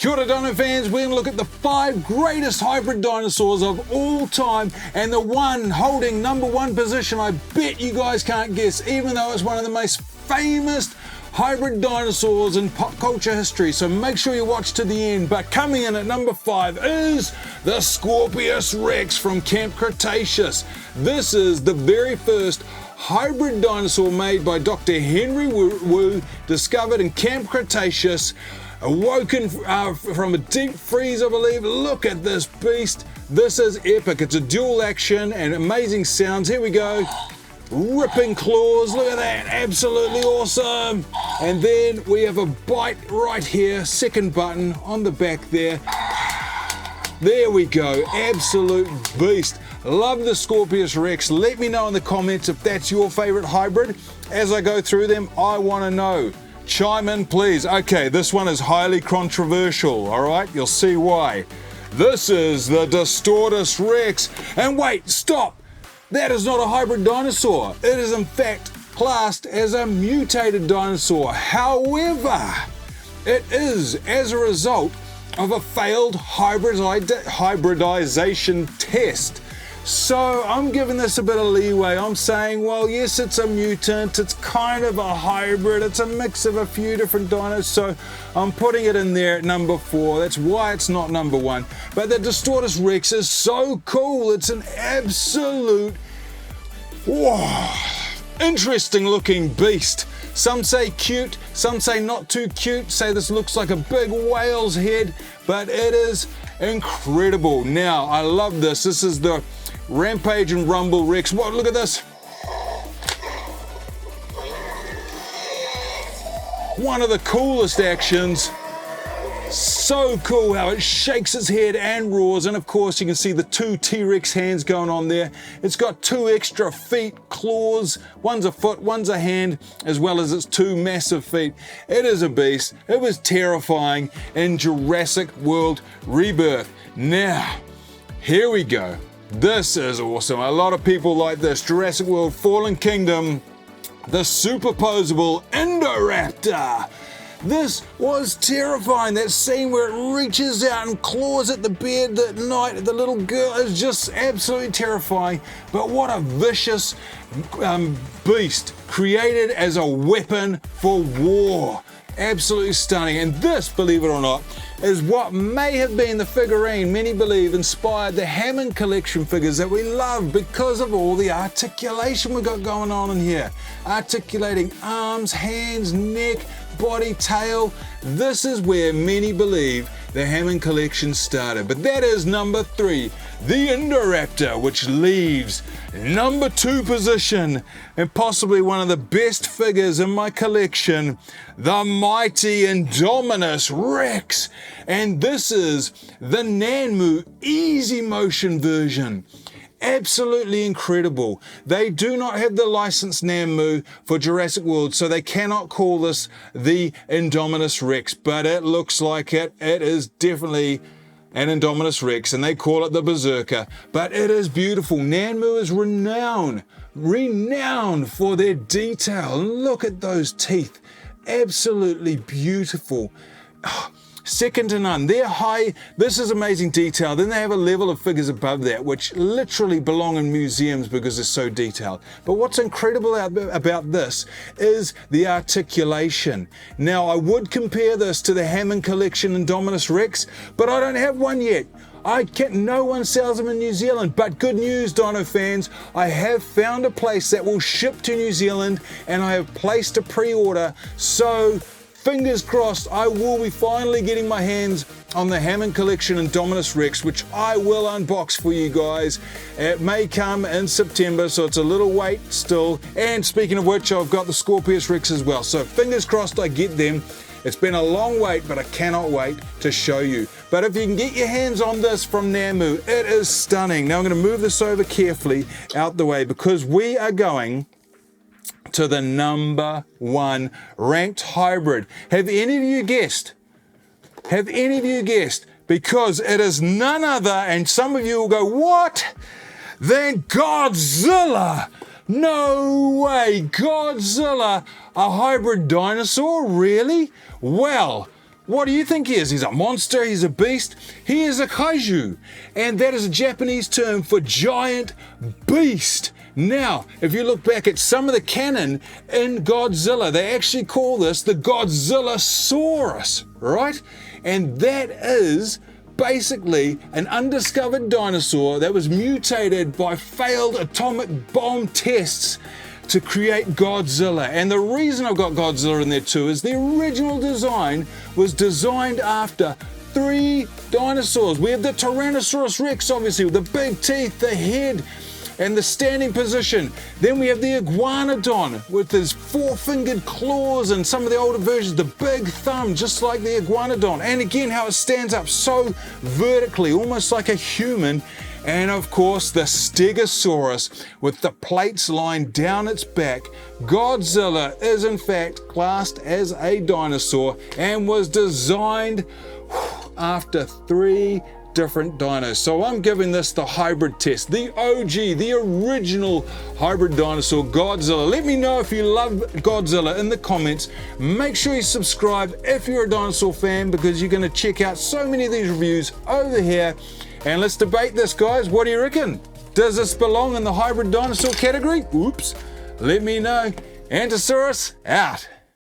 Kia ora Dino fans, we're going to look at the 5 greatest hybrid dinosaurs of all time, and the one holding #1 position I bet you guys can't guess, even though it's one of the most famous hybrid dinosaurs in pop culture history, so make sure you watch to the end. But coming in at number 5 is the Scorpius Rex from Camp Cretaceous. This is the very first hybrid dinosaur made by Dr. Henry Wu, discovered in Camp Cretaceous, awoken from a deep freeze, I believe. Look at this beast. This is epic. It's a dual action and amazing sounds. Here we go. Ripping claws, look at that, absolutely awesome. And then we have a bite right here, second button on the back there. There we go, absolute beast. Love the Scorpius Rex. Let me know in the comments if that's your favorite hybrid. As I go through them, I want to know. Chime in, please. Okay, this one is highly controversial, all right? You'll see why. This is the Distort Rex. And wait, stop. That is not a hybrid dinosaur. It is in fact classed as a mutated dinosaur. However, it is as a result of a failed hybridization test. So I'm giving this a bit of leeway. I'm saying, well, yes, it's a mutant, it's kind of a hybrid, it's a mix of a few different dinos, so I'm putting it in there at number 4. That's why it's not number 1. But the Distort Rex is so cool. It's an absolute, interesting looking beast. Some say cute, some say not too cute, say this looks like a big whale's head, but it is incredible. Now, I love this. This is the Rampage and Rumble Rex. What? Look at this. One of the coolest actions. So cool how it shakes its head and roars, and of course you can see the 2 T-Rex hands going on there. It's got 2 extra feet, claws, one's a foot, one's a hand, as well as its 2 massive feet. It is a beast. It was terrifying in Jurassic World Rebirth. Now, here we go. This is awesome. A lot of people like this. Jurassic World Fallen Kingdom, the superposable Indoraptor. This was terrifying. That scene where it reaches out and claws at the bed at night at the little girl is just absolutely terrifying. But what a vicious beast, created as a weapon for war. Absolutely stunning. And this, believe it or not, is what may have been the figurine many believe inspired the Hammond collection figures that we love, because of all the articulation we've got going on in here. Articulating arms, hands, neck, body, tail. This is where many believe the Hammond collection started. But that is number 3, the Indoraptor, which leaves number 2 position, and possibly one of the best figures in my collection, the mighty Indominus Rex. And this is the Nanmu easy motion version. Absolutely incredible. They do not have the license Nanmu for Jurassic World, so they cannot call this the Indominus Rex, but it looks like it. It is definitely an Indominus Rex, and they call it the Berserker, but it is beautiful. Nanmu is renowned for their detail. Look at those teeth. Absolutely beautiful. Second to none. They're high. This is amazing detail. Then they have a level of figures above that, which literally belong in museums because they're so detailed. But what's incredible about this is the articulation. Now, I would compare this to the Hammond collection Indominus Rex, but I don't have one yet. No one sells them in New Zealand, but good news, Dino fans, I have found a place that will ship to New Zealand, and I have placed a pre-order, so fingers crossed, I will be finally getting my hands on the Hammond collection Indominus Rex, which I will unbox for you guys. It may come in September, so it's a little wait still. And speaking of which, I've got the Scorpius Rex as well, so fingers crossed I get them. It's been a long wait, but I cannot wait to show you. But if you can get your hands on this from Nanmu, it is stunning. Now I'm going to move this over carefully out the way, because we are going to the number 1 ranked hybrid. Have any of you guessed? Have any of you guessed? Because it is none other, and some of you will go, what? Than Godzilla. No way, Godzilla, a hybrid dinosaur, really? Well, What do you think he is? He's a monster, he's a beast, he is a kaiju. And that is a Japanese term for giant beast. Now, if you look back at some of the canon in Godzilla, they actually call this the Godzillasaurus, right? And that is basically an undiscovered dinosaur that was mutated by failed atomic bomb tests to create Godzilla. And the reason I've got Godzilla in there too is the original design was designed after 3 dinosaurs. We have the Tyrannosaurus Rex, obviously, with the big teeth, the head, and the standing position. Then we have the Iguanodon with his 4-fingered claws, and some of the older versions, the big thumb, just like the Iguanodon. And again, how it stands up so vertically, almost like a human. And of course, the Stegosaurus with the plates lying down its back. Godzilla is in fact classed as a dinosaur and was designed after 3 different dinos. So I'm giving this the hybrid test, the OG, the original hybrid dinosaur, Godzilla. Let me know if you love Godzilla in the comments. Make sure you subscribe if you're a dinosaur fan, because you're going to check out so many of these reviews over here. And let's debate this, guys. What do you reckon? Does this belong in the hybrid dinosaur category? Oops. Let me know. Antosaurus out.